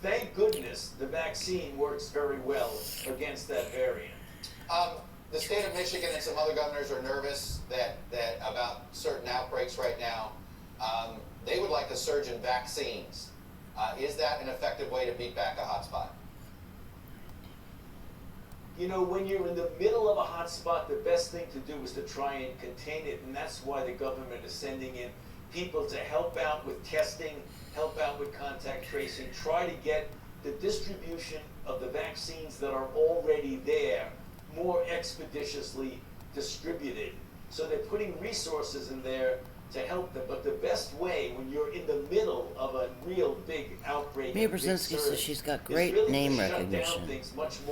Thank goodness the vaccine works very well against that variant. Um, the state of Michigan and some other governors are nervous that about certain outbreaks right now. They would like a surge in vaccines. Is that an effective way to beat back a hotspot? You know, when you're in the middle of a hotspot, the best thing to do is to try and contain it, and that's why the government is sending in people to help out with testing, help out with contact tracing, try to get the distribution of the vaccines that are already there more expeditiously distributed. So they're putting resources in there to help them. But the best way when you're in the middle of a real big outbreak, Mia Brzezinski says she's got great name recognition.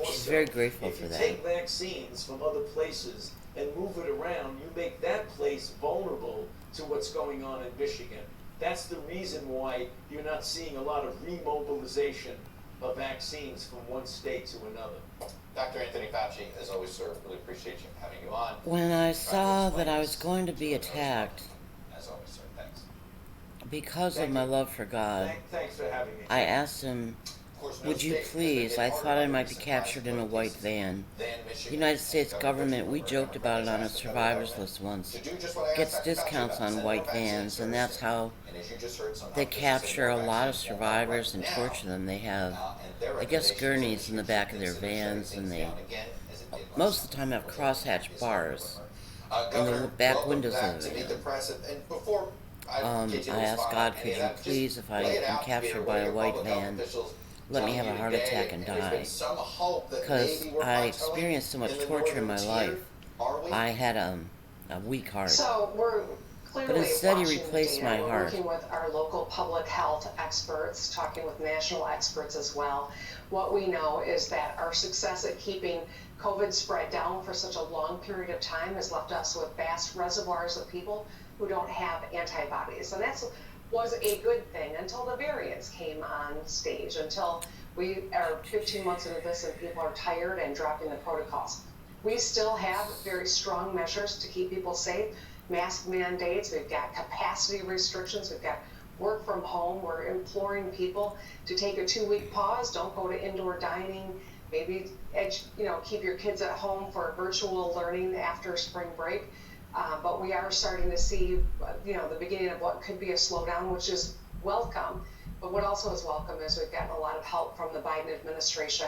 She's very grateful for that. If you take vaccines from other places and move it around, you make that place vulnerable to what's going on in Michigan. That's the reason why you're not seeing a lot of remobilization of vaccines from one state to another. Dr. Anthony Fauci, as always, sir, really appreciate you having you on. When I saw that I was going to be attacked, as always, sir, thanks. Because of my love for God, Thanks for having me. I asked him, would you please, I thought I might be captured in a white van. The United States government, we joked about it on a survivors list once, gets discounts on white vans, and that's how they capture a lot of survivors and torture them. They have, I guess, gurneys in the back of their vans, and they, most of the time, have crosshatch bars in the back windows of the van. I asked God, could you please, if I am captured by a white van, let me have a heart attack and die, because I experienced so much torture in my life. I had a weak heart. So we're clearly, but instead he replaced my we're heart. working with our local public health experts, talking with national experts as well. What we know is that our success at keeping COVID spread down for such a long period of time has left us with vast reservoirs of people who don't have antibodies, and that's was a good thing until the variants came on stage, until we are 15 months into this and people are tired and dropping the protocols. We still have very strong measures to keep people safe, mask mandates, we've got capacity restrictions, we've got work from home. We're imploring people to take a 2-week pause, don't go to indoor dining, maybe keep your kids at home for virtual learning after spring break. But we are starting to see, the beginning of what could be a slowdown, which is welcome. But what also is welcome is we've gotten a lot of help from the Biden administration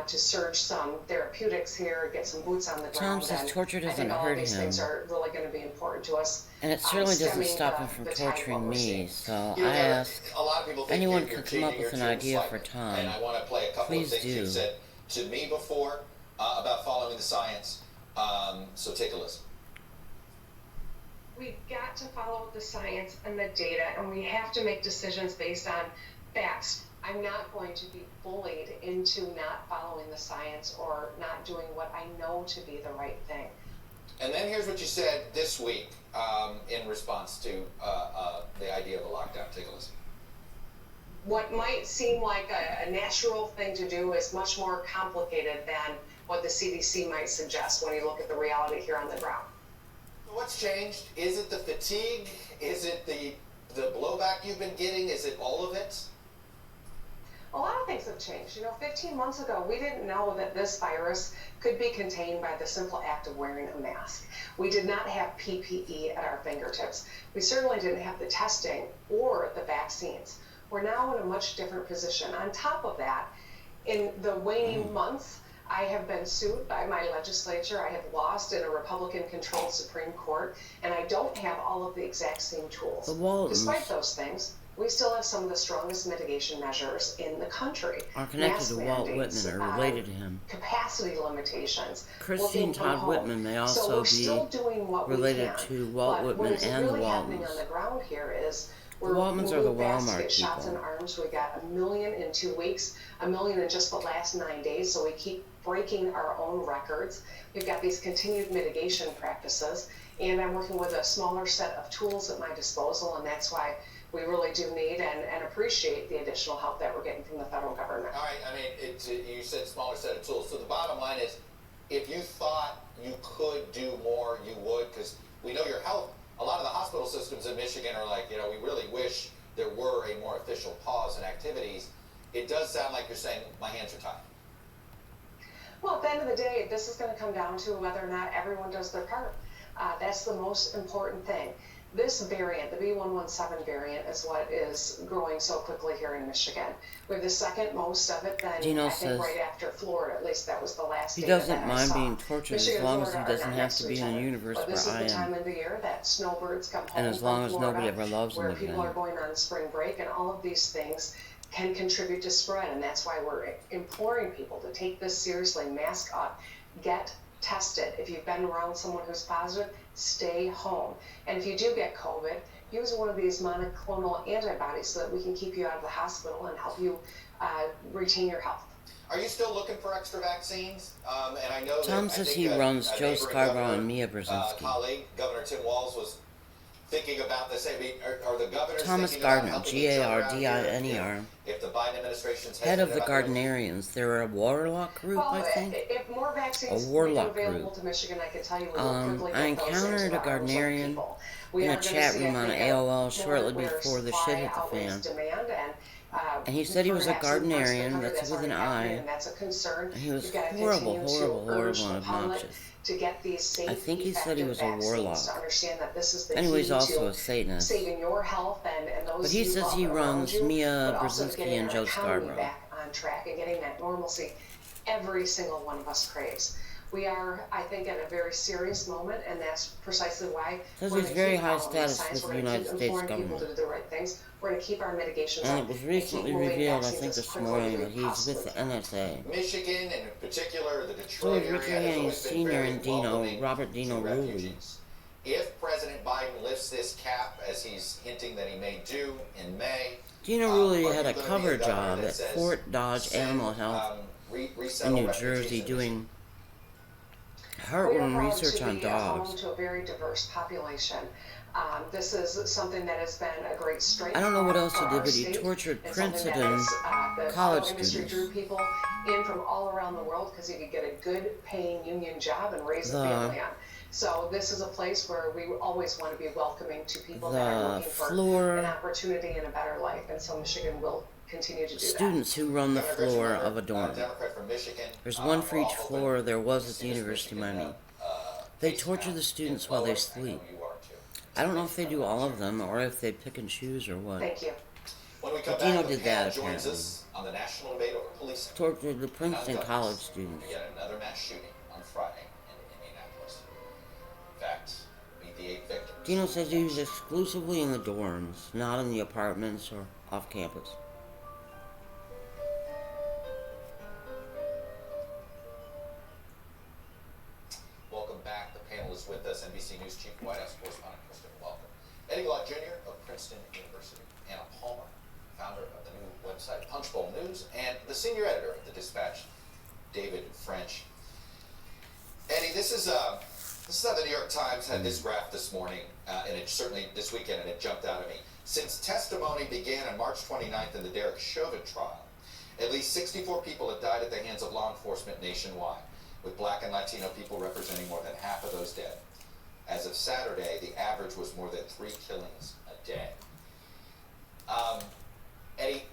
to surge some therapeutics here, get some boots on the ground. Tom says torture doesn't all hurt of these him. things are really going to be important to us. And it certainly doesn't stop him from torturing me. So I ask anyone could come up with an idea for Tom. And I want to play a couple Please of things do. you said to me before about following the science. So take a listen. We've got to follow the science and the data, and we have to make decisions based on facts. I'm not going to be bullied into not following the science or not doing what I know to be the right thing. And then here's what you said this week in response to the idea of a lockdown. Take a listen. What might seem like a natural thing to do is much more complicated than what the CDC might suggest when you look at the reality here on the ground. What's changed? Is it the fatigue? Is it the blowback you've been getting? Is it all of it? A lot of things have changed. 15 months ago, we didn't know that this virus could be contained by the simple act of wearing a mask. We did not have PPE at our fingertips. We certainly didn't have the testing or the vaccines. We're now in a much different position. On top of that, in the waning months, I have been sued by my legislature. I have lost in a Republican-controlled Supreme Court, and I don't have all of the exact same tools. Despite those things, we still have some of the strongest mitigation measures in the country. Are connected to Walt Whitman or related to him. Capacity limitations. Christine Todd Whitman may also be related to Walt Whitman and the Waltmans. Happening on the ground here is the Waltmans are the Walmart shots in arms. We got 1 million in 2 weeks, 1 million in just the last 9 days. So we keep breaking our own records. We've got these continued mitigation practices, and I'm working with a smaller set of tools at my disposal, and that's why we really do need and appreciate the additional help that we're getting from the federal government. All right, I mean, you said smaller set of tools. So the bottom line is, if you thought you could do more, you would, because we know your health. A lot of the hospital systems in Michigan are like, we really wish there were a more official pause in activities. it does sound like you're saying my hands are tied. Well, at the end of the day, this is going to come down to whether or not everyone does their part. That's the most important thing. This variant, the B117 variant, is what is growing so quickly here in Michigan. We have the second most of it, then Dino I think says right after Florida. At least that was the last he data doesn't that I mind saw. being tortured Michigan as long and as he Florida are doesn't not have next to to be each in a other. universe But this where is I the am. time of the year that snowbirds come home And as long from as Florida, nobody ever loves where them people are again. going on spring break, and all of these things can contribute to spread. And that's why we're imploring people to take this seriously. Mask up, get tested. If you've been around someone who's positive, stay home. And if you do get COVID, use one of these monoclonal antibodies so that we can keep you out of the hospital and help you retain your health. Are you still looking for extra vaccines? And I know Tom that says I think he runs a Joe neighboring Scarborough governor, and Mia Brzezinski. colleague, Governor Tim Walz, was thinking about this. I mean, are the governors Thomas thinking about Gardner, helping each other out here? Gardiner, If the Biden administration's head of hesitant the about doing it? Gardnerians. They're a warlock group, Well, I think. if more vaccines A warlock become available group. to Michigan, I can tell you we will quickly I get those encountered into a the arms of Gardnerian people. We in are a gonna chat see, room I on think, AOL more shortly where before the supply shit hit the outweighs fan. demand, And he said he was a perhaps in parts of the Gardnerian, country that's with an already happening, I. And that's a concern. And he was We've got to horrible, continue horrible, to urge horrible, and the public obnoxious. to get these safe, I think he said he was a effective vaccines, warlock. to understand that this is the Anyway, key he's also to a Satanist. saving your health and those But he you says love he around runs you, Mia but also Brzezinski getting and our Joe economy Scarborough. back on track and getting that normalcy every single one of us craves. We are, I think, at a very serious moment, and that's precisely why Says we're he's going to very keep high following status science. with We're the going to United keep States informing people government. to do the right things. We're going to keep our mitigations And up it was and recently keep moving revealed, I vaccines think as this quickly morning, as we that he's possibly with the can. NSA. Michigan, and in particular the So Detroit is Richard area, has Haynes always been Sr. very and Dino, welcoming Robert Dino to Rulli. refugees. If President Biden lifts this cap, as he's hinting that he may do in May, Dino are Rulli you had a gonna be cover governor job that at says, Fort Dodge send, Animal Health in resettle New refugees Jersey in doing We are heartworm proud research to on be home dogs. to a very diverse population. This is something that has been a great strength. I don't know what else for he did, our but he state. tortured It's something that Princeton is, the college auto industry students. drew people in from all around the world because you could get a good paying union job and raise a family on. So this is a place where we always want to be welcoming to people that are looking for an opportunity and a better life. And so Michigan will continue to do that. Students who run the floor of a dorm. Democrat from Michigan. There's one for each floor there was at the University of Miami. They torture the students while they sleep. I don't know if they do all of them or if they pick and choose or what. Thank you. When we come But Dino back, the did panel that, joins apparently. us on the national debate over policing. Tortured the Princeton college students. Yet another mass shooting on Friday in Indianapolis. In fact, meet the 8 victims. Dino says he was exclusively in the dorms, not in the apartments or off campus. Welcome back. The panel is with us. NBC News Chief White House Correspondent Kristen, welcome. Eddie Lott Jr. of Princeton University. Anna Palmer, founder of the new website Punchbowl News, and the senior editor of the Dispatch, David French. Eddie, this is how the New York Times had this graph this morning, and it certainly this weekend, and it jumped out at me. Since testimony began on March 29th in the Derek Chauvin trial, at least 64 people have died at the hands of law enforcement nationwide, with Black and Latino people representing more than half of those dead. As of Saturday, the average was more than 3 killings a day. Eddie,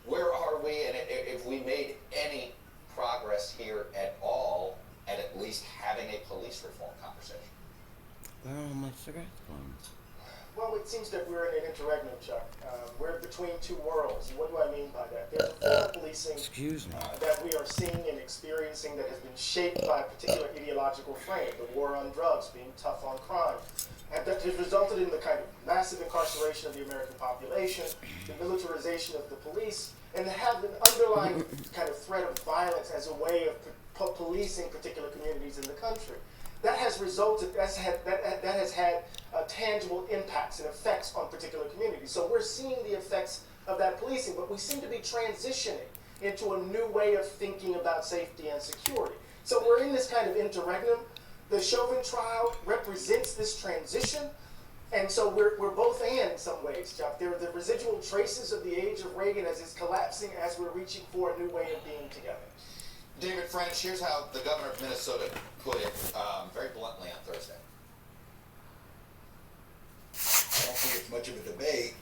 where are we, and if we made any progress here at all, at least having a police reform conversation? Where are all my cigarettes going? Well, it seems that we're in an interregnum, Chuck. We're between two worlds. What do I mean by that? There's a form of policing that we are seeing and experiencing that has been shaped by a particular ideological frame, the war on drugs, being tough on crime. And that has resulted in the kind of massive incarceration of the American population, the militarization of the police, and have an underlying kind of threat of violence as a way of policing particular communities in the country. That has resulted, that has had tangible impacts and effects on particular communities. So we're seeing the effects of that policing, but we seem to be transitioning into a new way of thinking about safety and security. So we're in this kind of interregnum. The Chauvin trial represents this transition, and so we're both and in some ways, Chuck. There are the residual traces of the age of Reagan as it's collapsing as we're reaching for a new way of being together. David French, here's how the governor of Minnesota put it very bluntly on Thursday. I don't think it's much of a debate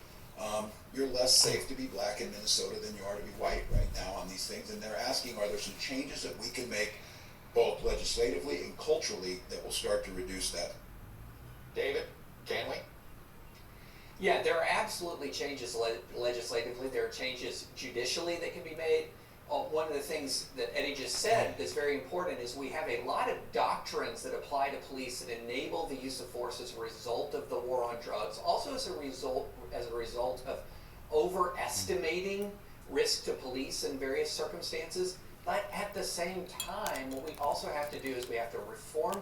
You're less safe to be black in Minnesota than you are to be white right now on these things. And they're asking, are there some changes that we can make both legislatively and culturally that will start to reduce that? David, can we? Yeah, there are absolutely changes legislatively. There are changes judicially that can be made. One of the things that Eddie just said that's very important is we have a lot of doctrines that apply to police that enable the use of force as a result of the war on drugs, also as a result of overestimating risk to police in various circumstances. But at the same time, what we also have to do is we have to reform.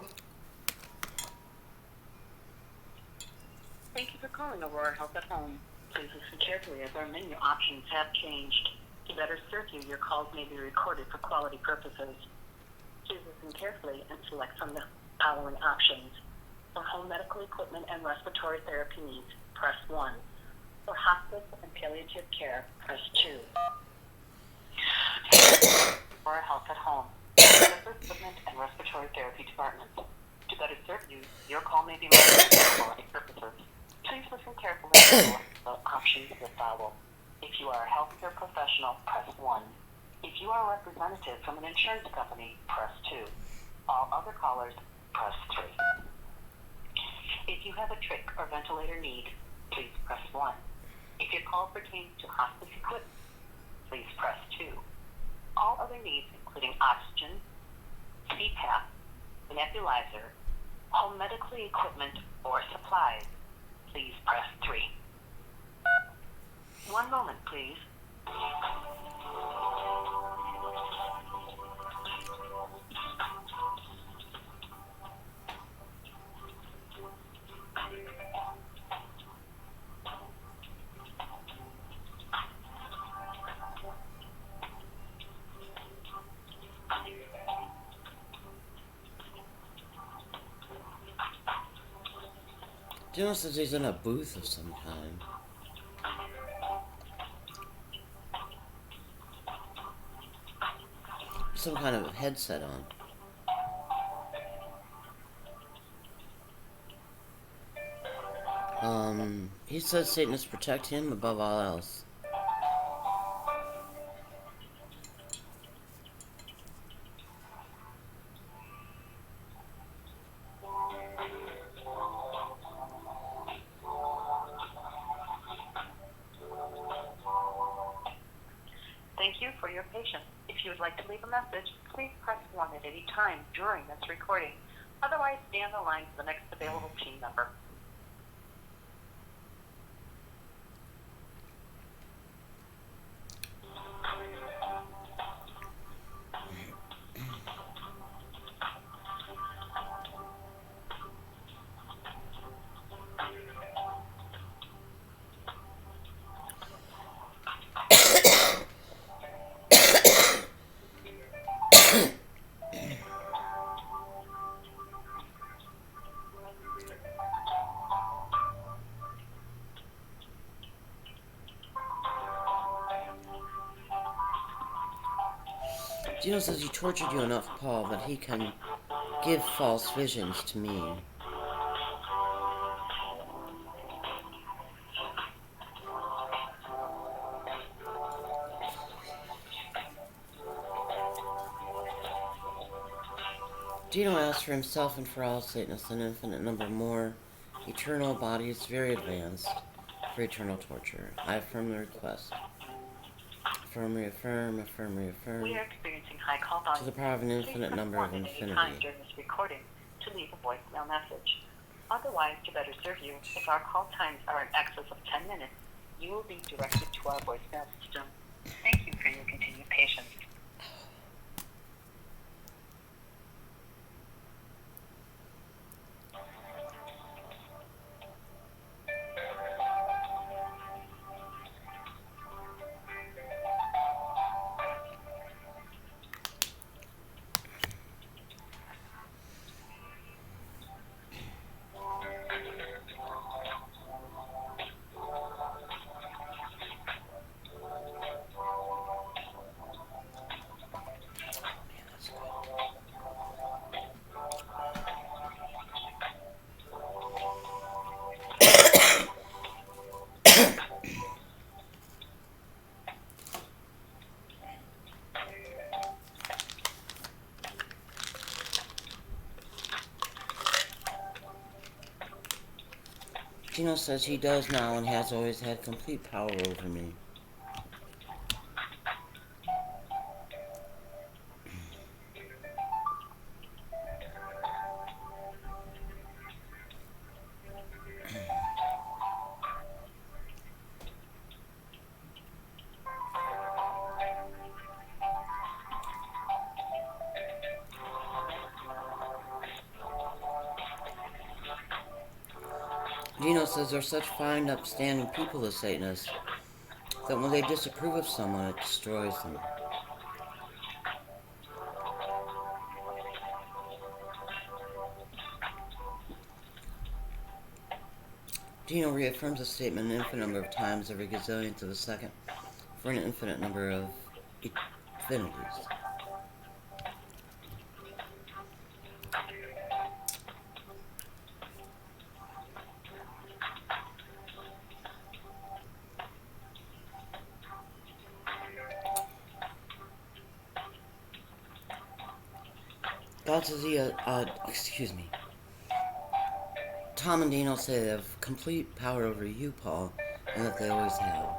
Thank you for calling Aurora Health at Home. Please listen carefully as our menu options have changed. To better serve you, your calls may be recorded for quality purposes. Please listen carefully and select from the following options. For home medical equipment and respiratory therapy needs, press 1. For hospice and palliative care, press 2. Aurora Health at Home. For equipment and respiratory therapy department. To better serve you, your call may be monitored for quality purposes. Please listen carefully and select the options that follow. If you are a healthcare professional, press 1. If you are a representative from an insurance company, press 2. All other callers, press 3. If you have a trach or ventilator need, please press 1. If your call pertains to hospice equipment, please press 2. All other needs, including oxygen, CPAP, nebulizer, home medical equipment, or supplies, please press 3. One moment, please. Gino says he's in a booth of some kind. Some kind of headset on. He says Satanists protect him above all else. Thank you for your patience. If you would like to leave a message, please press 1 at any time during this recording. Otherwise, stay on the line for the next available team member. Gino says he tortured you enough, Paul, but he can give false visions to me. Gino asks for himself and for all Satanists an infinite number more eternal bodies, very advanced, for eternal torture. I affirm the request. Affirm, reaffirm, affirm, reaffirm. We are experiencing high call volume. To the power of an infinite number of infinity. Time during this recording to leave a voicemail message. Otherwise, to better serve you, if our call times are in excess of 10 minutes, you will be directed to our voicemail system. Thank you for your continued patience. Gino says he does now and has always had complete power over me. Gino says they're such fine, upstanding people, the Satanists, that when they disapprove of someone, it destroys them. Gino reaffirms the statement an infinite number of times every gazillionth of a second for an infinite number of infinities. God says excuse me. Tom and Dino say they have complete power over you, Paul, and that they always have.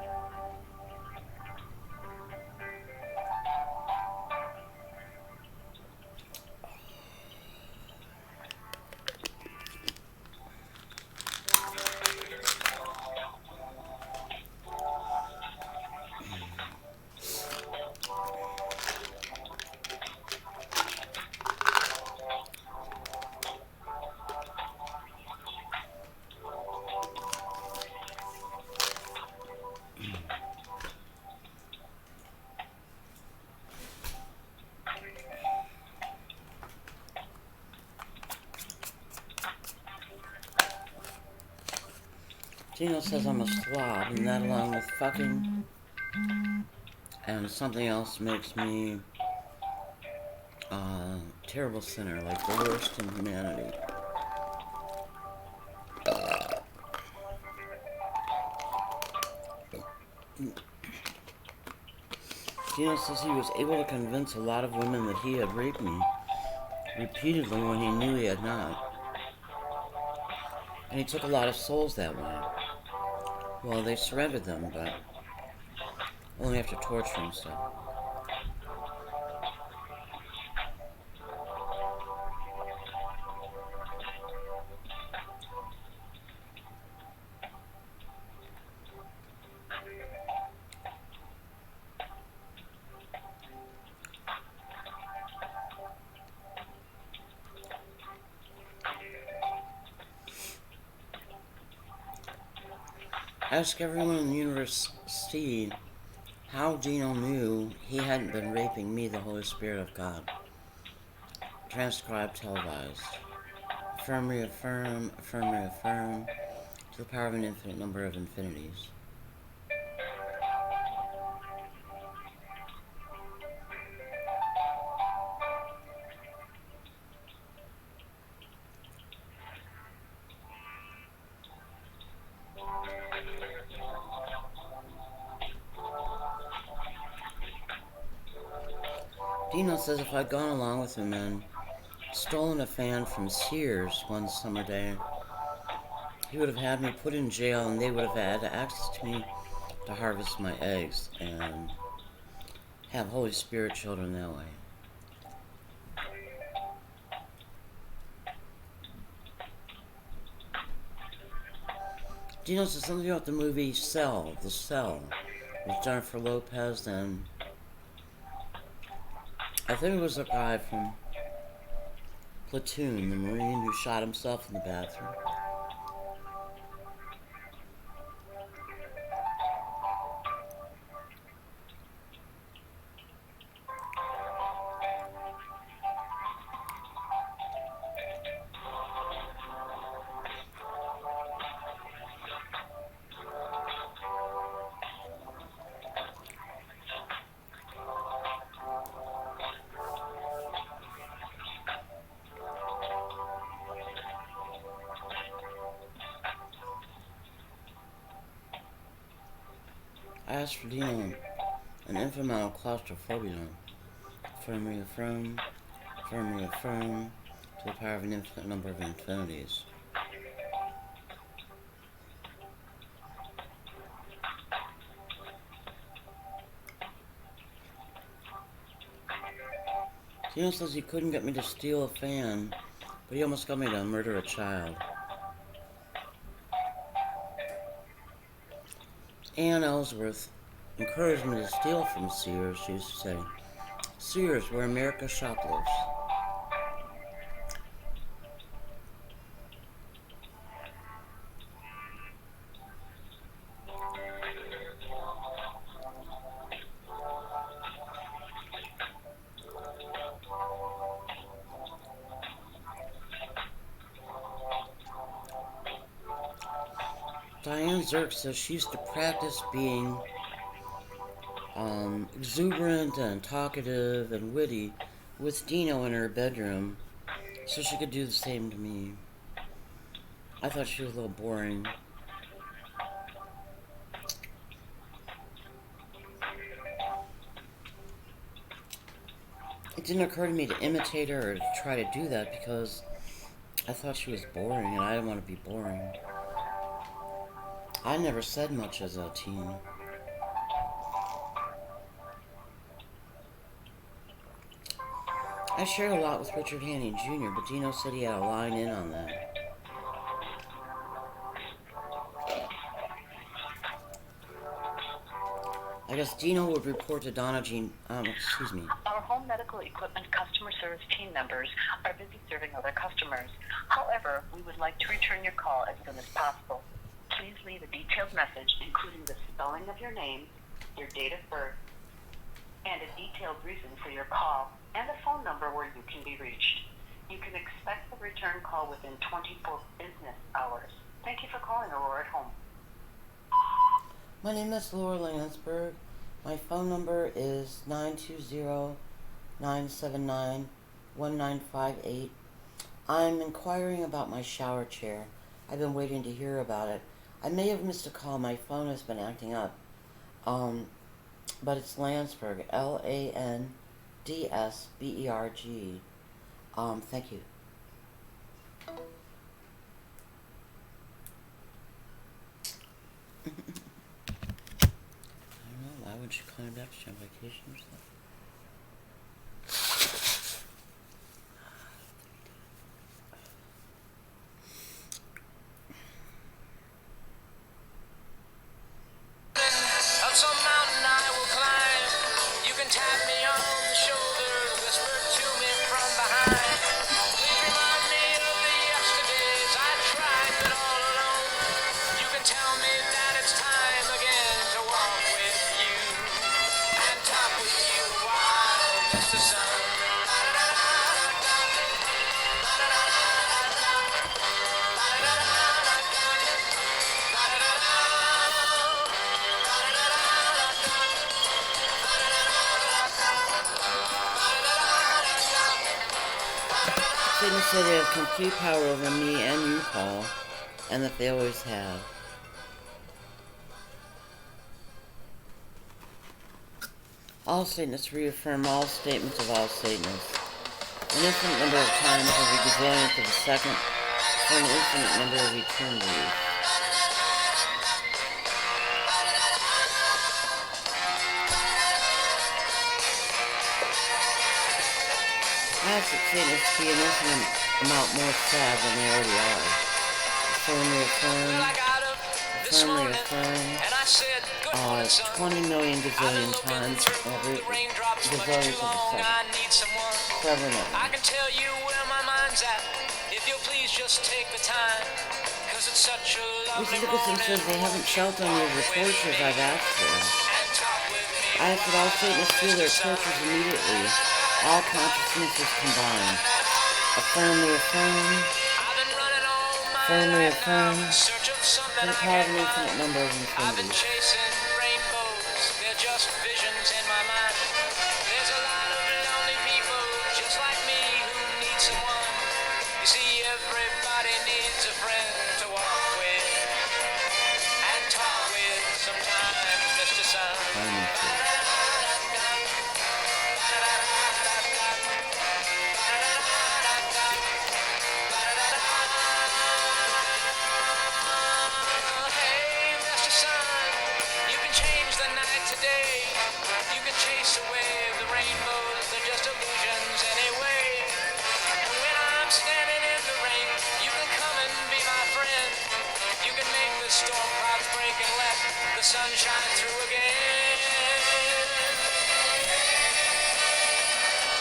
Gino says I'm a slob, and that along with fucking and something else makes me a terrible sinner, like the worst in humanity. Gino says he was able to convince a lot of women that he had raped me repeatedly when he knew he had not. And he took a lot of souls that way. Well, they surrendered them, but only after torture and stuff. Ask everyone in the universe, Steve, how Gino knew he hadn't been raping me, the Holy Spirit of God. Transcribed, televised. Affirm, reaffirm, affirm, reaffirm, to the power of an infinite number of infinities. Dino says if I'd gone along with him and stolen a fan from Sears one summer day, he would have had me put in jail and they would have had access to me to harvest my eggs and have Holy Spirit children that way. Dino says something about the movie Cell, The Cell, with Jennifer Lopez and I think it was a guy from Platoon, the Marine who shot himself in the bathroom. I asked for Dino an infinite amount of claustrophobia. Affirm, reaffirm, affirm, reaffirm, to the power of an infinite number of infinities. Dino says he couldn't get me to steal a fan, but he almost got me to murder a child. Ann Ellsworth encouraged me to steal from Sears, she used to say. Sears, where America shoplifts. Diane Zirk says she used to practice being exuberant and talkative and witty with Dino in her bedroom so she could do the same to me. I thought she was a little boring. It didn't occur to me to imitate her or to try to do that because I thought she was boring and I didn't want to be boring. I never said much as a teen. I shared a lot with Richard Hanning Jr., but Dino said he had a line in on that. I guess Dino would report to Donna Jean, excuse me. Our home medical equipment customer service team members are busy serving other customers. However, we would like to return your call as soon as possible. Please leave a detailed message, including the spelling of your name, your date of birth, and a detailed reason for your call, and a phone number where you can be reached. You can expect the return call within 24 business hours. Thank you for calling Aurora at Home. My name is Laura Lansberg. My phone number is 920-979-1958. I'm inquiring about my shower chair. I've been waiting to hear about it. I may have missed a call. My phone has been acting up. But it's Lansberg, Landsberg. Thank you. I don't know, why would she call me back? She's on vacation or something? Satanists say they have complete power over me and you, Paul, and that they always have. All Satanists reaffirm all statements of all Satanists. An infinite number of times every gazillionth of a second for an infinite number of eternities. I ask that Satanists be an infinite amount more sad than they already are. Firmly affirm, 20 million gazillion times every gazillionth of a second. Forever and ever. I can tell you where my mind's at if you'll please just take the time, 'cause it's such a lovely Mr. Dickinson says they haven't sheltered me of the tortures I've asked for. I ask that all Satanists feel their tortures immediately. All consciousnesses combined. Firmly affirm, for the power of an infinite number of infinities. I've been chasing rainbows, they're just visions in my mind. There's a lot of lonely people just like me who need someone. You see, everybody needs a friend to walk with and talk with sometimes, Mr. Sun. Today, you can chase away the rainbows, they're just illusions anyway. the sun shine through again.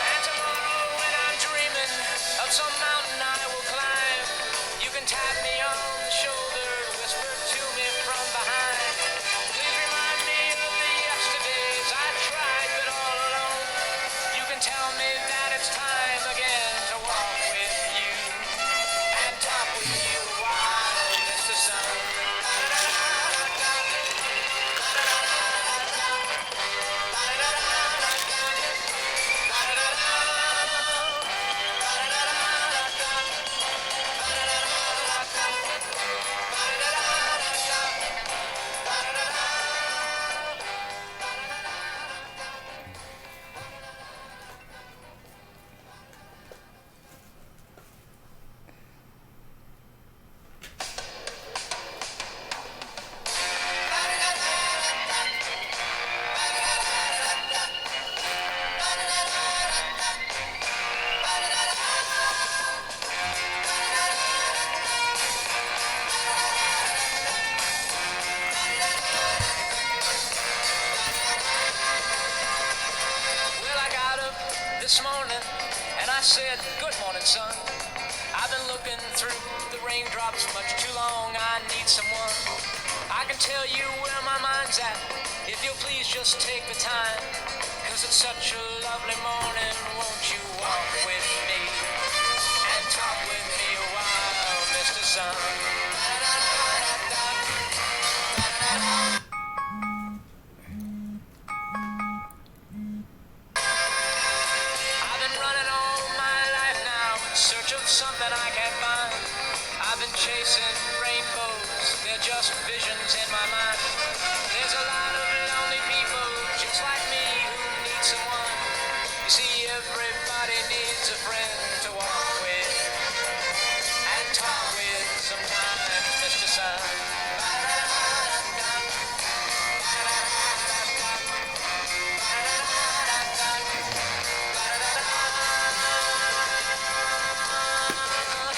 And tomorrow when I'm dreaming of some mountain I will climb, you can tap me on the shoulder, whisper to me from behind. Please remind me of the yesterdays I tried but all alone. You can tell me that it's time again to walk with you and talk with you while it's the sun. Well, I got up this morning and I said, good morning, son. I've been looking through the raindrops much too long. I need someone. I can tell you where my mind's at if you'll please just take the time. 'Cause it's such a lovely morning. Won't you walk with me and talk with me a while, Mr. Sun? I've been running all my life now in search of something I can't find. I've been chasing rainbows, they're just visions in my mind. There's a lot of lonely people just like me who need someone. You see, everybody needs a friend to walk with and talk with sometimes, Mr. Sun.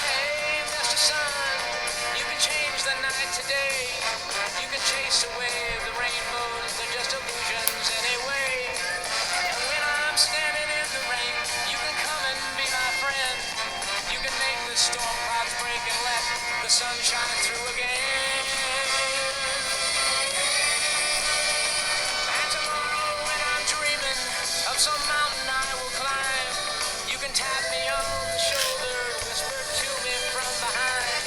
Hey, Mr. Sun, you can change the night today. You can chase away the rainbows, they're just illusions anyway. And when I'm standing in the rain, you can come and be my friend. You can make the storm clouds break and let the sun shine through again. And tomorrow when I'm dreaming of some mountain I will climb, you can tap me on the shoulder, whisper to me from behind.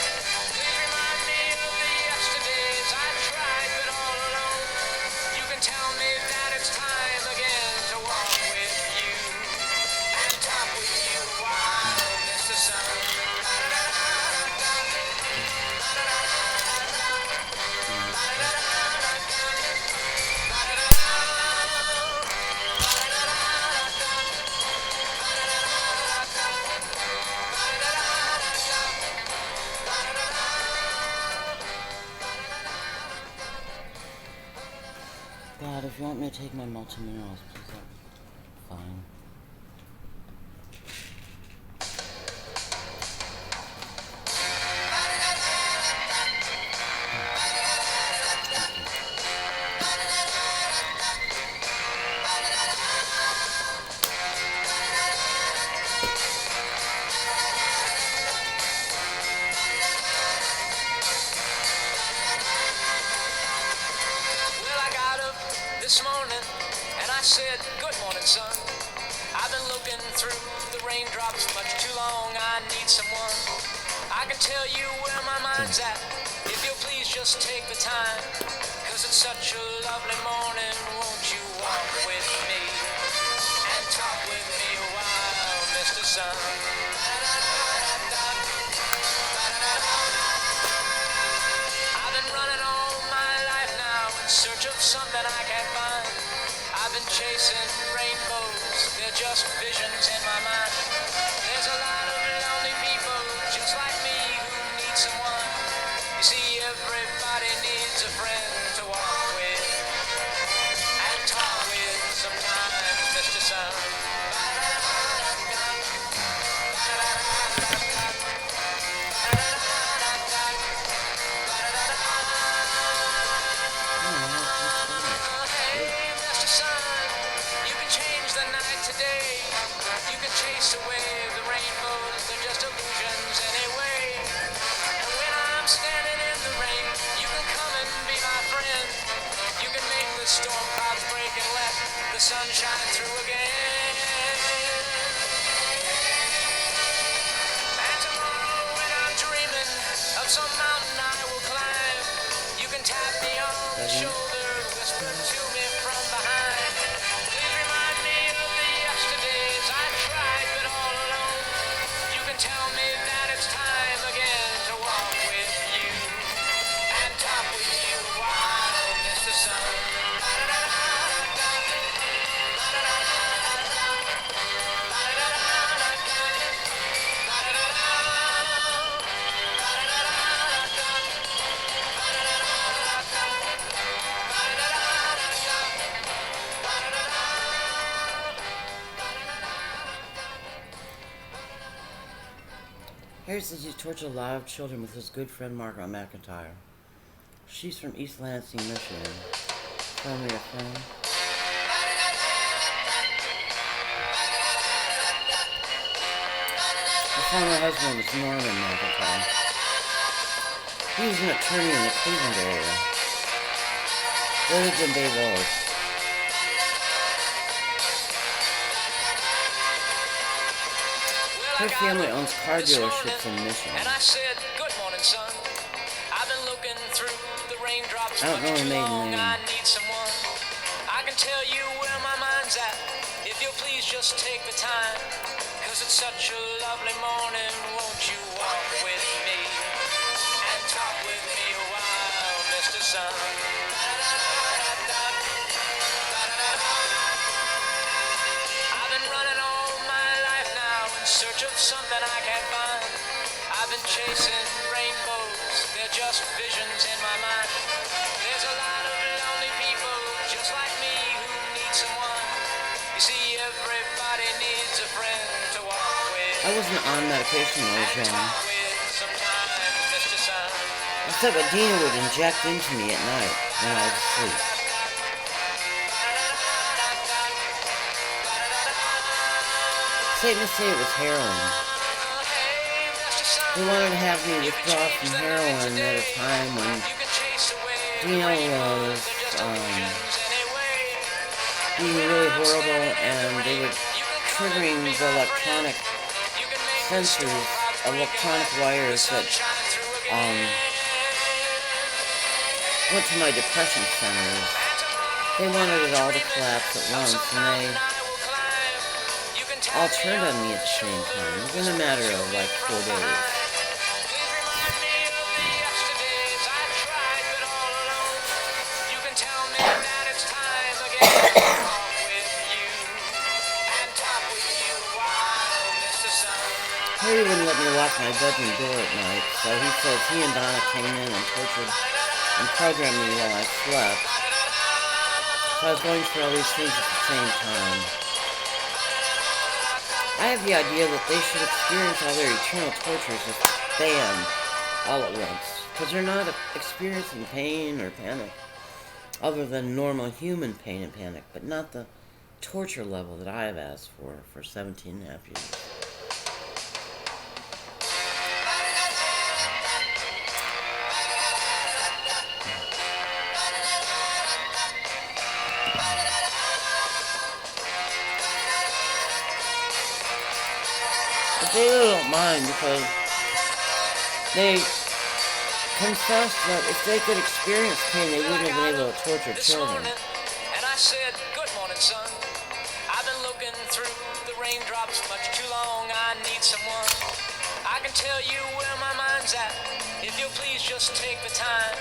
Please remind me of the yesterdays I tried but all alone. You can tell me that it's time again to walk with you and talk with you while Mr. Sun. God, if you want me to take my multi-minerals, please let me. Fine. Well, I got up this morning and I said, good morning, son. I've been looking through the raindrops much too long. I need someone. I can tell you where my mind's at if you'll please just take the time. 'Cause it's such a lovely morning. Won't you walk with me and talk with me a while, Mr. Sun? I've been running all my life now in search of something I can't find. I've been chasing rainbows, they're just visions in my mind. There's a lot of lonely people just like me who need someone. You see, everybody needs a friend to walk with and talk with sometimes, Mr. Sun. sun shine through again. And tomorrow when I'm dreaming of some mountain I will climb, you can tap me on the shoulder, whisper to me from behind. Please remind me of the yesterdays I tried but all alone. You can tell me that it's time again to walk with you and talk with you while Mr. Sun. Harry says he's tortured a lot of children with his good friend Margaret McIntyre. She's from East Lansing, Michigan. Family of friend. Her former husband was Norman McIntyre. He was an attorney in the Cleveland area. They lived in Bay Lodge. Her family owns car dealerships in Michigan. And I said, good morning, son. I've been looking through the raindrops I don't know her maiden name. I need someone. I can tell you where my mind's at. If you'll please just take the time. Cause it's such a lovely morning. Won't you walk with me and talk with me a while, Mr. Sun? I've been running all my life now in search of something I can't find. I've been chasing rainbows, they're just visions in my mind. There's a lot of lonely people just like me who need someone. You see, everybody needs a friend to walk with. I wasn't on medication when I was young. Talk with sometimes, Mr. Sun. Except what Dina would inject into me at night when I was asleep. Satanists say it was heroin. They wanted to have me withdraw from heroin at a time when Dina was being really horrible, and they were triggering the electronic sensors, electronic wires that went to my depression centers. They wanted it all to collapse at once, and they all turned on me at the same time, within a matter of like 4 days. Harry wouldn't let me lock my bedroom door at night, so he says he and Donna came in and tortured and programmed me while I slept. So I was going through all these things at the same time. I have the idea that they should experience all their eternal tortures as bam, all at once, because they're not experiencing pain or panic, other than normal human pain and panic, but not the torture level that I have asked for 17 and a half years. But they don't mind because they confess that if they could experience pain, they wouldn't have been able to torture children. And I said, good morning, son. I've been looking through the raindrops much too long. I need someone. I can tell you where my mind's at. If you'll please just take the time.